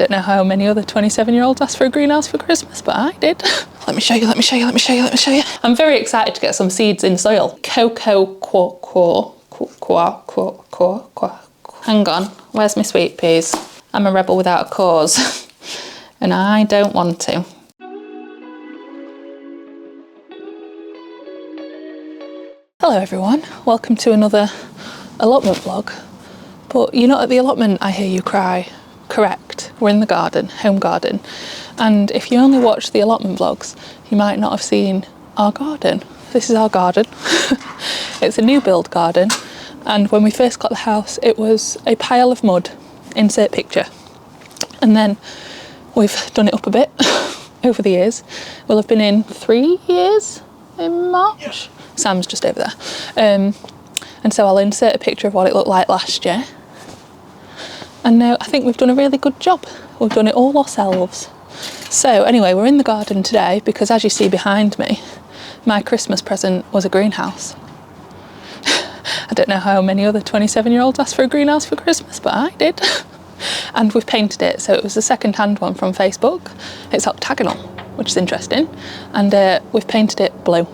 don't know how many other 27-year-olds asked for a greenhouse for Christmas, but I did. Let me show you. I'm very excited to get some seeds in soil. Hang on, where's my sweet peas? I'm a rebel without a cause, and I don't want to. Hello everyone, welcome to another allotment vlog. But you're not at the allotment, I hear you cry. Correct, we're in the garden, home garden. And if you only watch the allotment vlogs, you might not have seen our garden. This is our garden. It's a new build garden. And when we first got the house, it was a pile of mud, insert picture. And then we've done it up a bit over the years. We'll have been in 3 years in March. Yeah. Sam's just over there. And so I'll insert a picture of what it looked like last year. And now I think we've done a really good job. We've done it all ourselves. So anyway, we're in the garden today because, as you see behind me, my Christmas present was a greenhouse. I don't know how many other 27-year-olds asked for a greenhouse for Christmas, but I did. And we've painted it, so it was a second-hand one from Facebook. It's octagonal, which is interesting. And we've painted it blue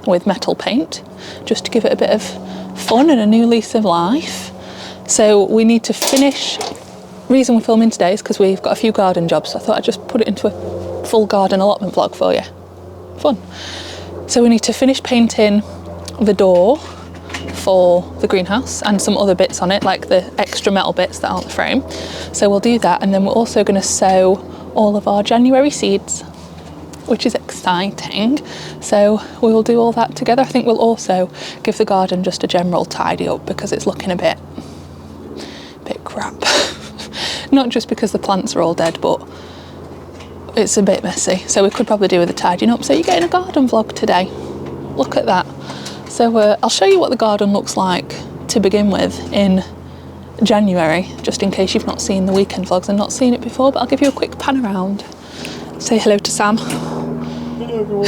with metal paint, just to give it a bit of fun and a new lease of life. So we need to finish. Reason we're filming today is because we've got a few garden jobs, so I thought I'd just put it into a full garden allotment vlog for you. Fun. So we need to finish painting the door for the greenhouse and some other bits on it, like the extra metal bits that aren't the frame. So we'll do that, and then we're also going to sow all of our January seeds, which is exciting. So we will do all that together. I think we'll also give the garden just a general tidy up because it's looking a bit crap. Not just because the plants are all dead, but it's a bit messy. So we could probably do with a tidying up. So you're getting a garden vlog today. Look at that. So I'll show you what the garden looks like to begin with in January, just in case you've not seen the weekend vlogs and not seen it before, but I'll give you a quick pan around. Say hello to Sam. Hello everyone.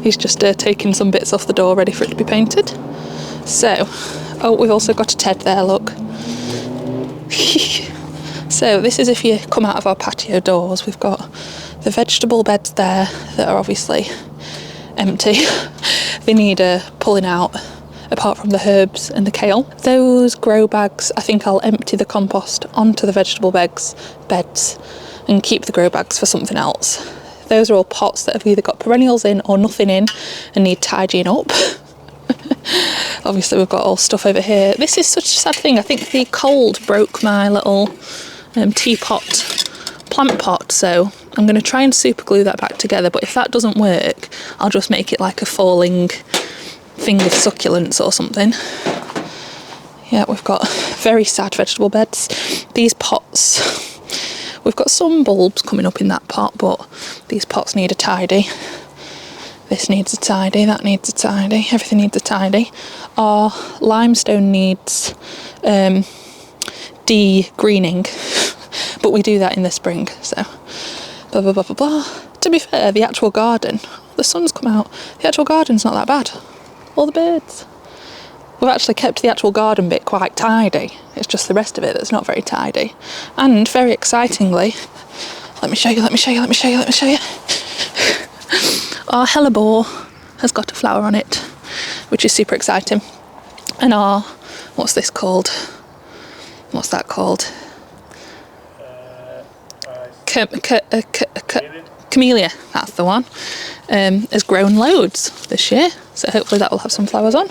He's just taking some bits off the door ready for it to be painted. So, oh, we've also got a Ted there, look. So this is if you come out of our patio doors. We've got the vegetable beds there that are obviously empty. They need pulling out, apart from the herbs and the kale. Those grow bags, I think I'll empty the compost onto the vegetable beds and keep the grow bags for something else. Those are all pots that have either got perennials in or nothing in and need tidying up. Obviously we've got all stuff over here. This is such a sad thing. I think the cold broke my little teapot plant pot, so I'm going to try and super glue that back together, but if that doesn't work, I'll just make it like a falling thing of succulents or something. Yeah, we've got very sad vegetable beds. These pots, we've got some bulbs coming up in that pot, but these pots need a tidy. This needs a tidy, that needs a tidy, everything needs a tidy. Our limestone needs de-greening, but we do that in the spring, so blah, blah, blah, blah, blah. To be fair, the actual garden, the sun's come out, the actual garden's not that bad. All the birds. We've actually kept the actual garden bit quite tidy. It's just the rest of it that's not very tidy. And very excitingly, let me show you. Our hellebore has got a flower on it, which is super exciting. And our, what's this called? What's that called? Camellia, that's the one. Has grown loads this year, so hopefully that will have some flowers on.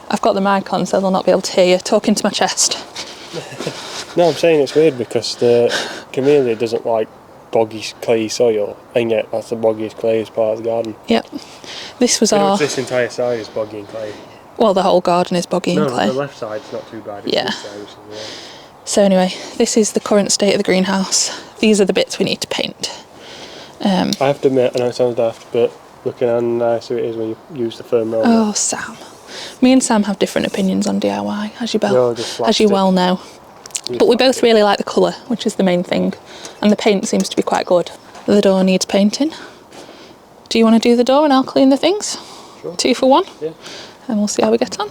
I've got the mic on, so they'll not be able to hear you talking to my chest. No, I'm saying it's weird because the camellia doesn't like boggy clay soil, and yet that's the boggiest clayest part of the garden. Yep. This was our... This entire side is boggy and clay. Well, the whole garden is boggy and clay. No, the left side's not too bad. It's yeah. This side, which is wrong. So anyway, this is the current state of the greenhouse. These are the bits we need to paint. I have to admit, I know it sounds daft, but looking how nice it is when you use the firm roller. Oh, Sam. Me and Sam have different opinions on DIY, as you well know. But we both really like the colour, which is the main thing. And the paint seems to be quite good. The door needs painting. Do you want to do the door and I'll clean the things? Sure. 2 for 1? Yeah. And we'll see how we get on.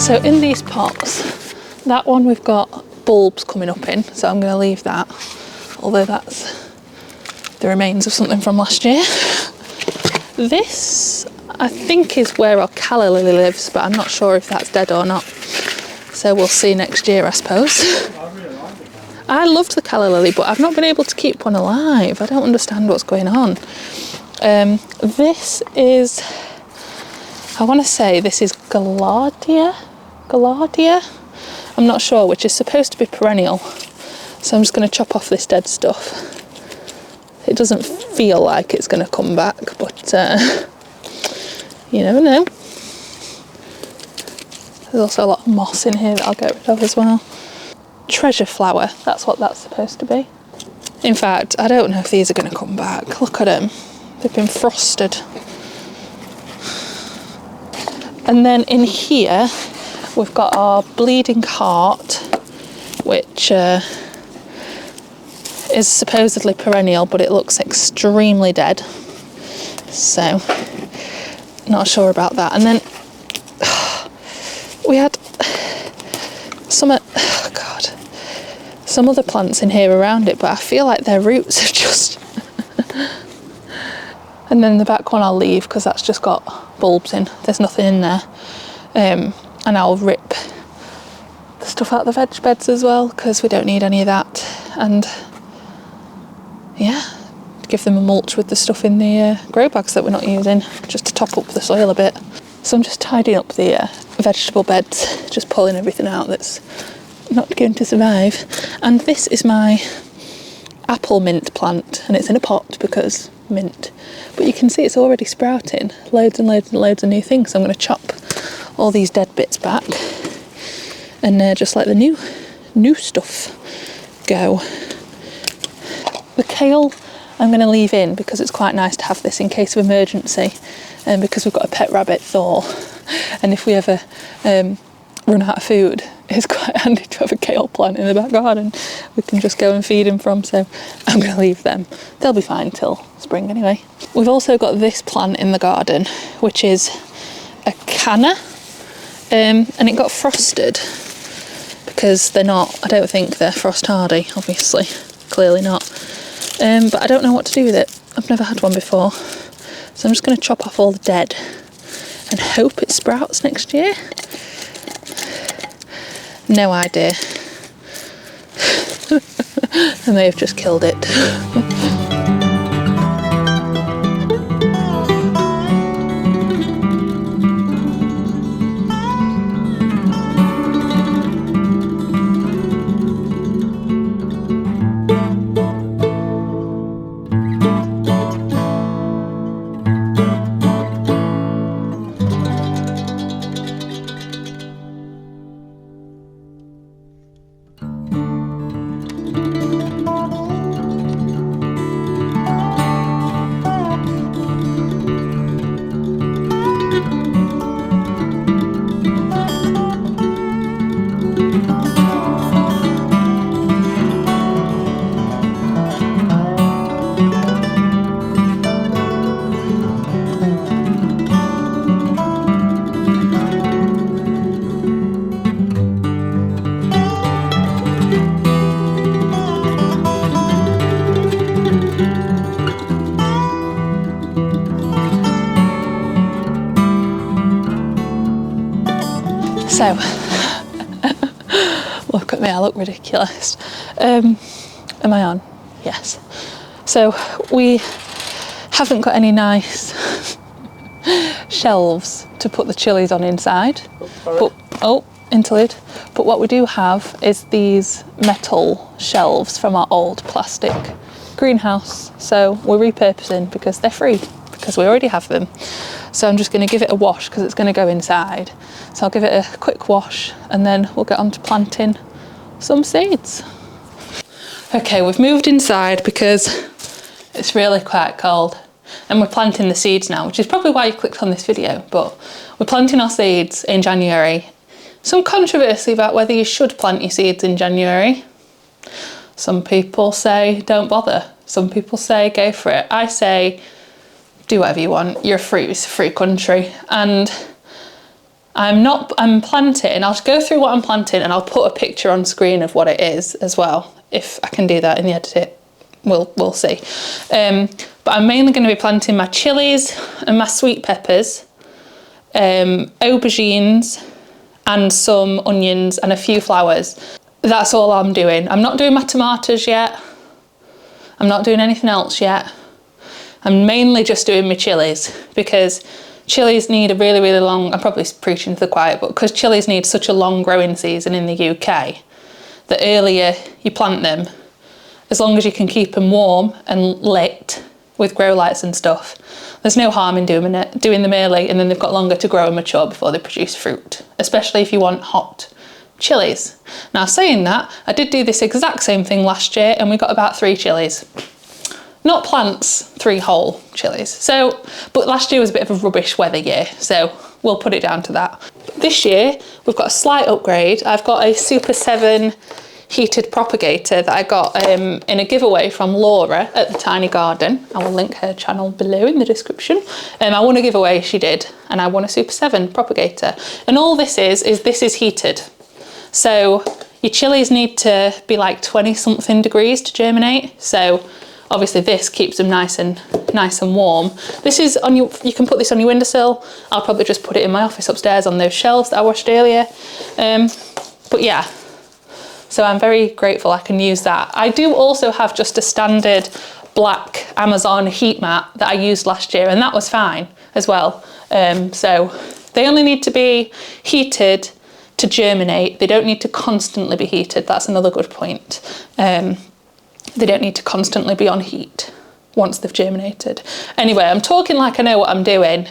So in these pots, that one we've got bulbs coming up in, so I'm going to leave that, although that's the remains of something from last year. This, I think, is where our calla lily lives, but I'm not sure if that's dead or not. So we'll see next year, I suppose. I loved the calla lily, but I've not been able to keep one alive. I don't understand what's going on. This is, I want to say this is Gaillardia. I'm not sure, which is supposed to be perennial. So I'm just going to chop off this dead stuff. It doesn't feel like it's going to come back, but you never know. There's also a lot of moss in here that I'll get rid of as well. Treasure flower, that's what that's supposed to be. In fact, I don't know if these are going to come back. Look at them. They've been frosted. And then in here, we've got our bleeding heart, which is supposedly perennial, but it looks extremely dead. So, not sure about that. And then we had some other plants in here around it, but I feel like their roots have just... And then the back one I'll leave because that's just got bulbs in. There's nothing in there. And I'll rip the stuff out of the veg beds as well because we don't need any of that. And yeah, give them a mulch with the stuff in the grow bags that we're not using, just to top up the soil a bit. So I'm just tidying up the vegetable beds, just pulling everything out that's not going to survive. And this is my apple mint plant, and it's in a pot because mint. But you can see it's already sprouting loads and loads and loads of new things. So I'm going to chop all these dead bits back and just let the new stuff go. The kale I'm going to leave in because it's quite nice to have this in case of emergency, and because we've got a pet rabbit, Thor, and if we ever run out of food, it's quite handy to have a kale plant in the back garden we can just go and feed him from. So I'm going to leave them. They'll be fine till spring anyway. We've also got this plant in the garden, which is a canna, and it got frosted because they're not, I don't think they're frost hardy, obviously, clearly not. But I don't know what to do with it. I've never had one before. So I'm just going to chop off all the dead and hope it sprouts next year. No idea. I may have just killed it. So, look at me, I look ridiculous. Am I on? Yes. So, we haven't got any nice shelves to put the chilies on inside. Interlude. But what we do have is these metal shelves from our old plastic greenhouse. So we're repurposing because they're free, because we already have them. So I'm just going to give it a wash because it's going to go inside. So I'll give it a quick wash and then we'll get on to planting some seeds. Okay, we've moved inside because it's really quite cold and we're planting the seeds now, which is probably why you clicked on this video, but we're planting our seeds in January. Some controversy about whether you should plant your seeds in January. Some people say don't bother. Some people say go for it. I say do whatever you want. You're free, it's a free country. And I'm planting, I'll go through what I'm planting and I'll put a picture on screen of what it is as well. If I can do that in the edit, we'll see. But I'm mainly going to be planting my chilies and my sweet peppers, aubergines and some onions and a few flowers. That's all I'm doing. I'm not doing my tomatoes yet. I'm not doing anything else yet. I'm mainly just doing my chilies because chilies need a really, really long, I'm probably preaching to the choir, but because chilies need such a long growing season in the UK, the earlier you plant them, as long as you can keep them warm and lit with grow lights and stuff, there's no harm in doing them early, and then they've got longer to grow and mature before they produce fruit, especially if you want hot chilies. Now saying that, I did do this exact same thing last year and we got about 3 chilies. Not plants, 3 whole chilies. So, but last year was a bit of a rubbish weather year, so we'll put it down to that. This year, we've got a slight upgrade. I've got a Super 7 heated propagator that I got in a giveaway from Laura at the Tiny Garden. I will link her channel below in the description. I won a giveaway, she did, and I won a Super 7 propagator. And all this is this is heated. So your chilies need to be like 20 something degrees to germinate. So obviously this keeps them nice and warm. This is on you can put this on your windowsill. I'll probably just put it in my office upstairs on those shelves that I washed earlier. But yeah, so I'm very grateful I can use that. I do also have just a standard black Amazon heat mat that I used last year, and that was fine as well. So they only need to be heated to germinate. They don't need to constantly be heated. That's another good point. They don't need to constantly be on heat once they've germinated. Anyway, I'm talking like I know what I'm doing.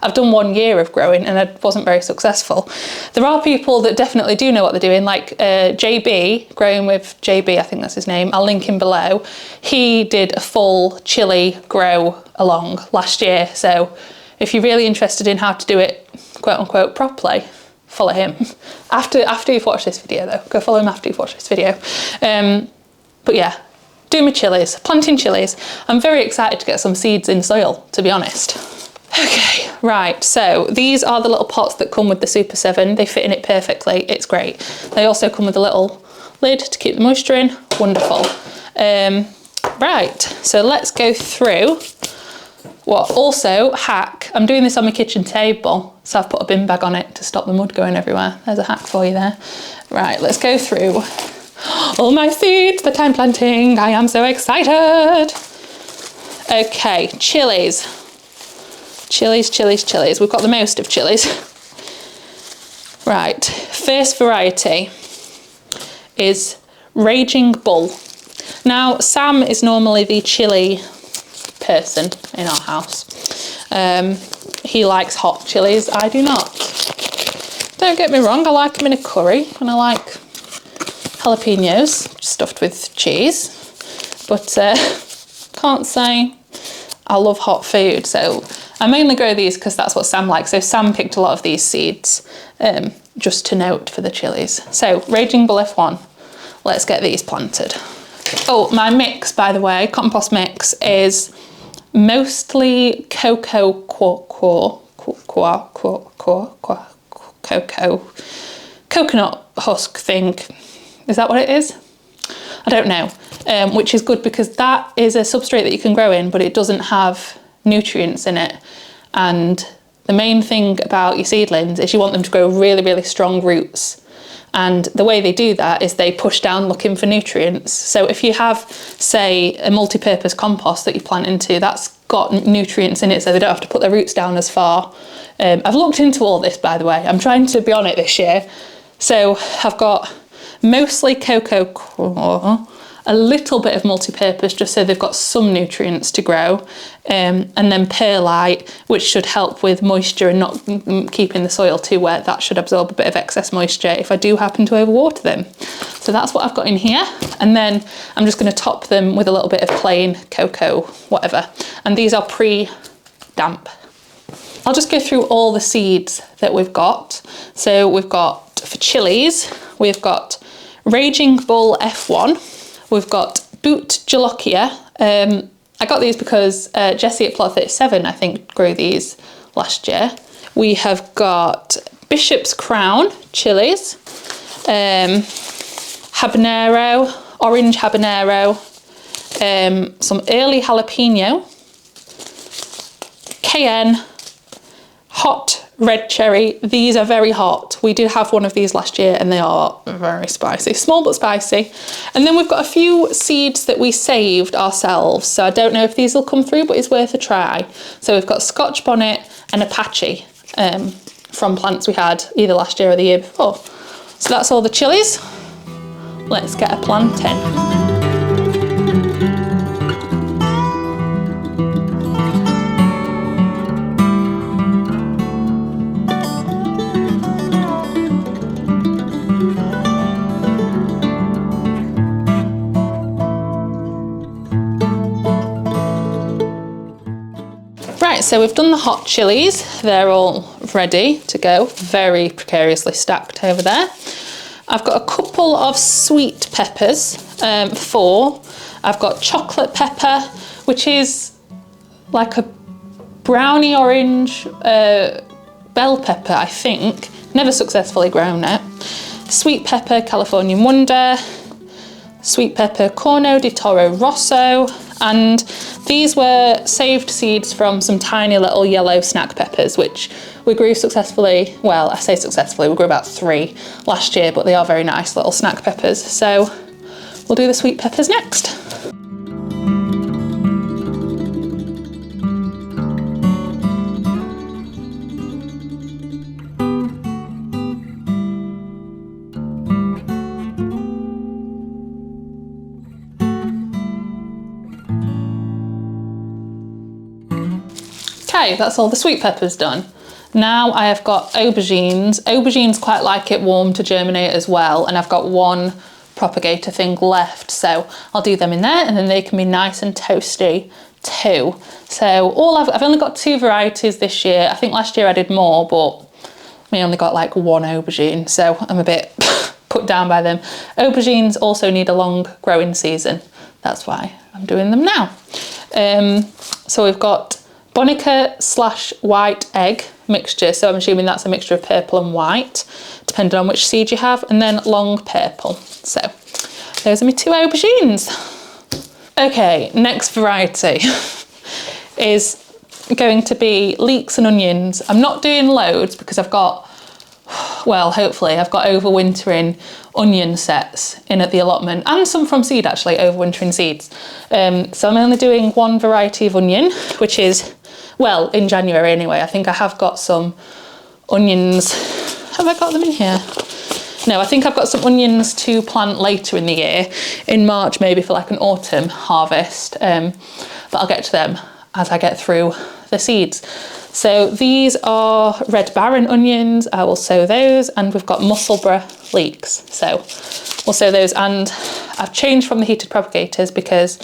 I've done 1 year of growing and I wasn't very successful. There are people that definitely do know what they're doing, like JB, growing with JB, I think that's his name. I'll link him below. He did a full chili grow along last year. So if you're really interested in how to do it, quote unquote, properly, follow him. After you've watched this video though, go follow him after you've watched this video. But yeah, do my chilies, planting chilies. I'm very excited to get some seeds in soil, to be honest. Okay, right, so these are the little pots that come with the Super 7. They fit in it perfectly, it's great. They also come with a little lid to keep the moisture in, wonderful. Right, so let's go through what also hack. I'm doing this on my kitchen table, so I've put a bin bag on it to stop the mud going everywhere. There's a hack for you there. Right, let's go through all my seeds that I'm planting. I am so excited. Okay, chilies. Chilies. We've got the most of chilies. Right, first variety is Raging Bull. Now, Sam is normally the chili person in our house. He likes hot chilies. I do not. Don't get me wrong, I like them in a curry and I like jalapenos stuffed with cheese, but can't say I love hot food. So I mainly grow these because that's what Sam likes. So Sam picked a lot of these seeds just to note for the chilies. So Raging Bull F1, let's get these planted. Oh, my mix, by the way, compost mix is mostly coconut husk thing. Is that what it is? I don't know, which is good because that is a substrate that you can grow in, but it doesn't have nutrients in it. And the main thing about your seedlings is you want them to grow really, really strong roots. And the way they do that is they push down looking for nutrients. So if you have, say, a multi-purpose compost that you plant into, that's got nutrients in it so they don't have to put their roots down as far. I've looked into all this, by the way. I'm trying to be on it this year. So I've got mostly cocoa, a little bit of multi-purpose just so they've got some nutrients to grow, and then perlite, which should help with moisture and not keeping the soil too wet. That should absorb a bit of excess moisture if I do happen to overwater them. So that's what I've got in here, and then I'm just going to top them with a little bit of plain cocoa, whatever, and these are pre-damp. I'll just go through all the seeds that we've got. So we've got, for chilies, we've got Raging Bull F1. We've got Boot Jolokia. I got these because Jessie at Plot 37, I think, grew these last year. We have got Bishop's Crown chilies, habanero, orange habanero, some early jalapeno, cayenne, hot red cherry. These are very hot. We did have one of these last year and they are very spicy, small but spicy. And then we've got a few seeds that we saved ourselves. So I don't know if these will come through, but it's worth a try. So we've got Scotch bonnet and Apache from plants we had either last year or the year before. So that's all the chilies. Let's get a plant in. Right, so we've done the hot chilies. They're all ready to go, very precariously stacked over there. I've got a couple of sweet peppers, 4. I've got chocolate pepper, which is like a browny orange bell pepper, I think. Never successfully grown it. Sweet pepper, Californian Wonder. Sweet pepper, Corno di Toro Rosso. And these were saved seeds from some tiny little yellow snack peppers, which we grew successfully. Well, I say successfully, we grew about 3 last year, but they are very nice little snack peppers. So we'll do the sweet peppers next. Okay, that's all the sweet peppers done. Now I have got aubergines. Aubergines quite like it warm to germinate as well, and I've got 1 propagator thing left, so I'll do them in there and then they can be nice and toasty too. So I've only got 2 varieties this year. I think last year I did more, but we only got like 1 aubergine, so I'm a bit put down by them. Aubergines also need a long growing season. That's why I'm doing them now. So we've got Bonica / white egg mixture, so I'm assuming that's a mixture of purple and white, depending on which seed you have, and then long purple. So those are my 2 aubergines. Okay, next variety is going to be leeks and onions. I'm not doing loads because I've got, well, hopefully I've got overwintering onion sets in at the allotment, and some from seed actually, overwintering seeds. So I'm only doing 1 variety of onion, which is, well, in January anyway. I think I have got some onions. Have I got them in here? No, I think I've got some onions to plant later in the year, in March maybe for like an autumn harvest, but I'll get to them as I get through the seeds. So these are Red Baron onions. I will sow those, and we've got Musselburgh leeks. So we'll sow those, and I've changed from the heated propagators because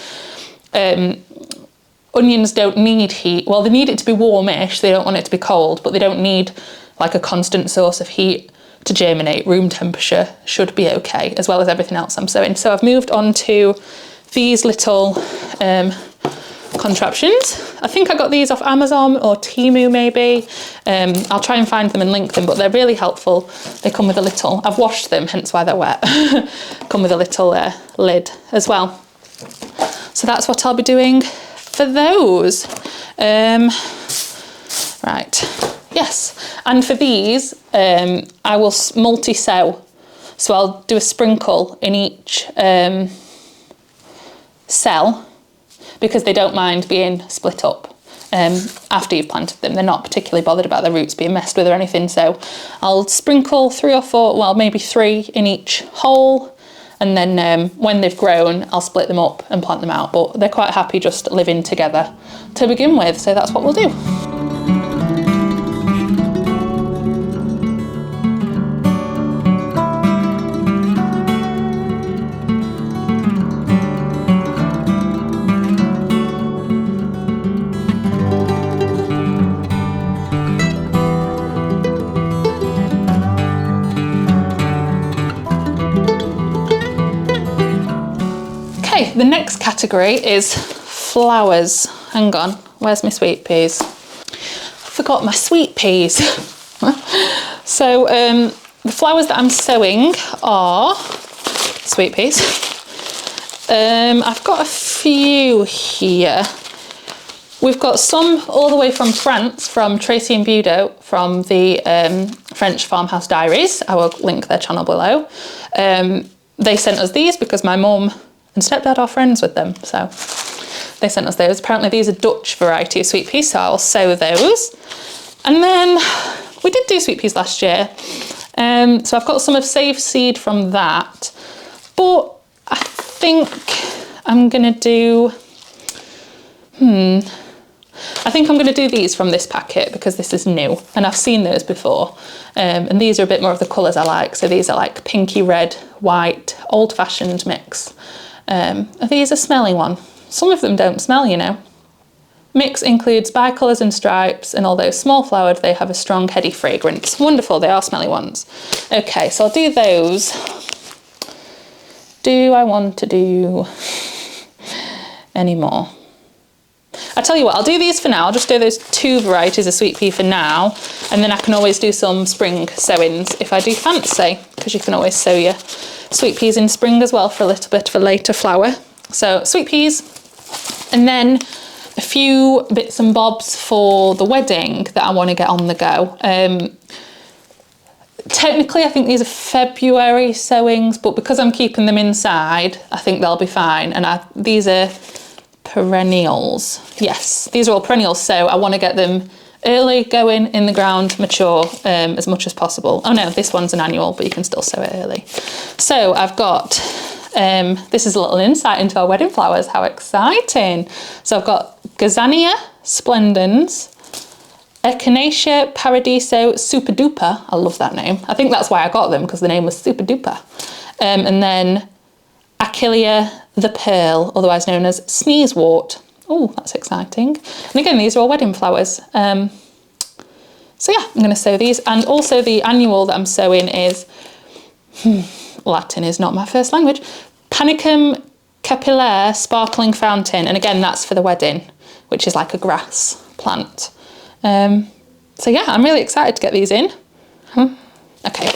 onions don't need heat. Well, they need it to be warmish. They don't want it to be cold, but they don't need like a constant source of heat to germinate. Room temperature should be okay, as well as everything else I'm sowing. So I've moved on to these little contraptions. I think I got these off Amazon or Temu maybe. I'll try and find them and link them, but they're really helpful. They come with a little, I've washed them, hence why they're wet. Come with a little lid as well. So that's what I'll be doing for those. Right, yes. And for these, I will multi-sow. So I'll do a sprinkle in each cell, because they don't mind being split up after you've planted them. They're not particularly bothered about their roots being messed with or anything. So I'll sprinkle 3 or 4, well, maybe 3 in each hole. And then when they've grown, I'll split them up and plant them out. But they're quite happy just living together to begin with. So that's what we'll do. Okay, the next category is flowers. Hang on, where's my sweet peas? I forgot my sweet peas. So the flowers that I'm sowing are sweet peas. I've got a few here. We've got some all the way from France, from Tracy and Budo, from the French Farmhouse Diaries. I will link their channel below. They sent us these because my mum and stepdad are friends with them, so they sent us those. Apparently these are Dutch variety of sweet peas, so I'll sow those. And then we did do sweet peas last year, so I've got some of saved seed from that, but I think I'm gonna do, I think I'm going to do these from this packet because this is new and I've seen those before, and these are a bit more of the colours I like. So these are like pinky red, white, old-fashioned mix. Are these a smelly one? Some of them don't smell, you know. Mix includes bicolours and stripes, and although small flowered, they have a strong heady fragrance. Wonderful, they are smelly ones. Okay, so I'll do those. Do I want to do any more? I tell you what, I'll do these for now. I'll just do those 2 varieties of sweet pea for now, and then I can always do some spring sowings if I do fancy, because you can always sow your sweet peas in spring as well for a little bit of a later flower. So sweet peas, and then a few bits and bobs for the wedding that I want to get on the go. Technically, I think these are February sowings, but because I'm keeping them inside, I think they'll be fine. And these are perennials. Yes, these are all perennials, so I want to get them early going in the ground, mature as much as possible. Oh no, this one's an annual, but you can still sow it early. So I've got, this is a little insight into our wedding flowers, how exciting. So I've got Gazania splendens, Echinacea Paradiso Super Duper, I love that name. I think that's why I got them, because the name was Super Duper. And then Achillea the Pearl, otherwise known as Sneezewort. Oh, that's exciting. And again, these are all wedding flowers. So yeah, I'm going to sow these. And also the annual that I'm sowing is, Latin is not my first language, Panicum Capillaire Sparkling Fountain. And again, that's for the wedding, which is like a grass plant. So yeah, I'm really excited to get these in. Okay,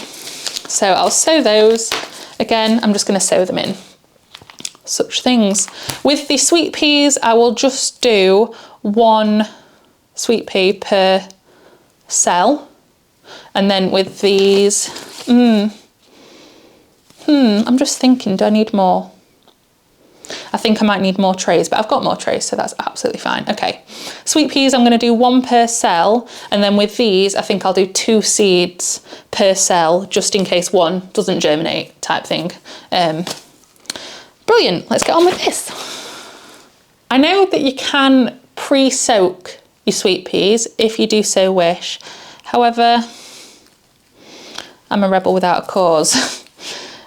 so I'll sow those. Again, I'm just going to sow them in. Such things. With the sweet peas, I will just do 1 sweet pea per cell. And then with these, I'm just thinking, do I need more? I think I might need more trays, but I've got more trays, so that's absolutely fine. Okay, sweet peas, I'm going to do 1 per cell, and then with these, I think I'll do 2 seeds per cell, just in case one doesn't germinate, type thing. Brilliant, let's get on with this. I know that you can pre-soak your sweet peas if you do so wish. However, I'm a rebel without a cause,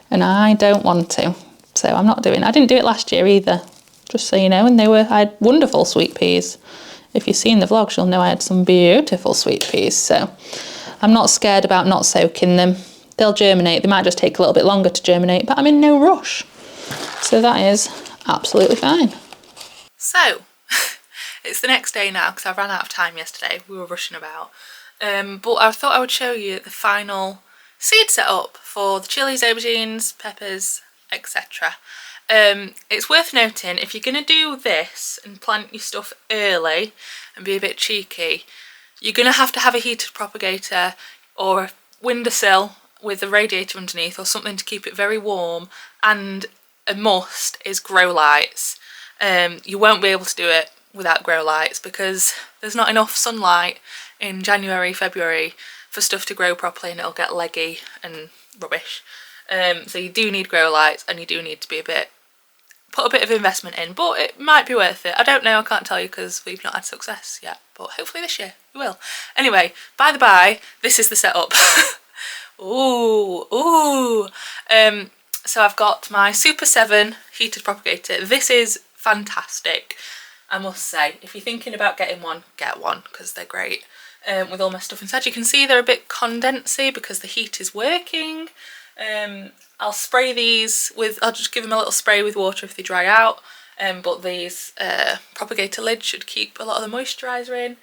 and I don't want to. So I'm not doing it. I didn't do it last year either, just so you know, and I had wonderful sweet peas. If you've seen the vlogs, you'll know I had some beautiful sweet peas, so I'm not scared about not soaking them. They'll germinate. They might just take a little bit longer to germinate, but I'm in no rush. So that is absolutely fine. So, it's the next day now because I ran out of time yesterday. We were rushing about. But I thought I would show you the final seed setup for the chilies, aubergines, peppers, etc. It's worth noting, if you're going to do this and plant your stuff early and be a bit cheeky, you're going to have a heated propagator or a windowsill with a radiator underneath or something to keep it very warm, and a must is grow lights. You won't be able to do it without grow lights because there's not enough sunlight in January, February for stuff to grow properly, and it'll get leggy and rubbish. So you do need grow lights, and you do need to be put a bit of investment in, but it might be worth it. I don't know, I can't tell you because we've not had success yet, but hopefully this year we will. Anyway, by the by, this is the setup. Ooh. So I've got my Super 7 heated propagator. This is fantastic, I must say. If you're thinking about getting one, get one because they're great. With all my stuff inside, you can see they're a bit condensy because the heat is working. I'll spray these I'll just give them a little spray with water if they dry out, but these propagator lids should keep a lot of the moisturiser in.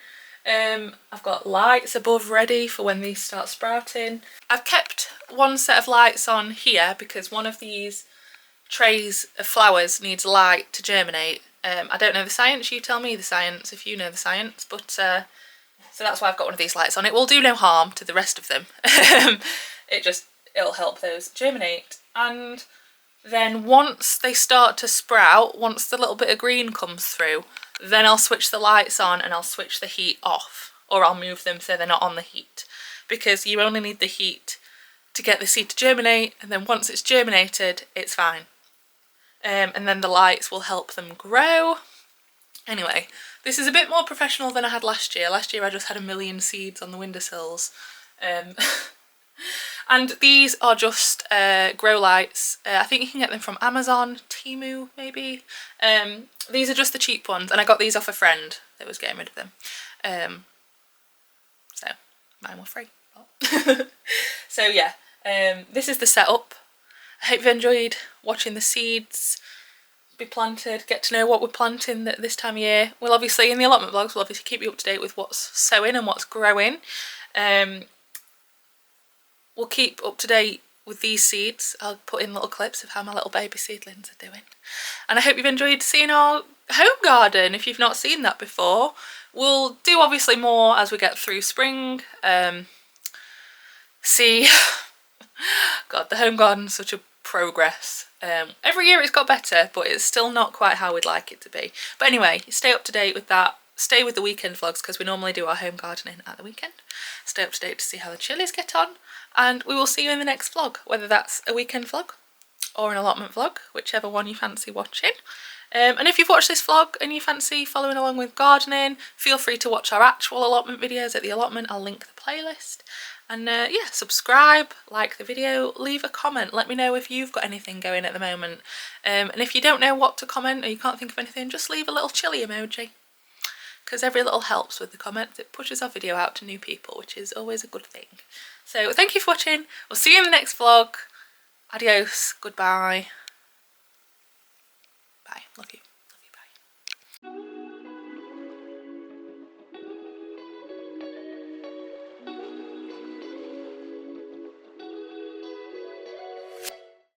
I've got lights above ready for when these start sprouting. I've kept one set of lights on here because one of these trays of flowers needs light to germinate. I don't know the science, you tell me the science if you know the science, but so that's why I've got one of these lights on. It will do no harm to the rest of them. It'll help those germinate. And then once they start to sprout, once the little bit of green comes through, then I'll switch the lights on and I'll switch the heat off, or I'll move them so they're not on the heat, because you only need the heat to get the seed to germinate, and then once it's germinated it's fine. And then the lights will help them grow. Anyway, this is a bit more professional than I had last year. Last year I just had a million seeds on the windowsills. And these are just grow lights. I think you can get them from Amazon, Temu maybe. These are just the cheap ones, and I got these off a friend that was getting rid of them. So mine were free. So yeah, this is the setup. I hope you enjoyed watching the seeds be planted, get to know what we're planting this time of year. We'll obviously, in the allotment vlogs, we'll obviously keep you up to date with what's sowing and what's growing. We'll keep up to date with these seeds. I'll put in little clips of how my little baby seedlings are doing. And I hope you've enjoyed seeing our home garden if you've not seen that before. We'll do obviously more as we get through spring. God, the home garden's such a progress. Every year it's got better, but it's still not quite how we'd like it to be. But anyway, stay up to date with that. Stay with the weekend vlogs because we normally do our home gardening at the weekend. Stay up to date to see how the chilies get on, and we will see you in the next vlog, whether that's a weekend vlog or an allotment vlog, whichever one you fancy watching. And if you've watched this vlog and you fancy following along with gardening, feel free to watch our actual allotment videos at the allotment. I'll link the playlist. And yeah, subscribe, like the video, leave a comment. Let me know if you've got anything going at the moment. And if you don't know what to comment or you can't think of anything, just leave a little chili emoji, because every little helps with the comments. It pushes our video out to new people, which is always a good thing. So thank you for watching. We'll see you in the next vlog. Adios. Goodbye. Bye. Love you.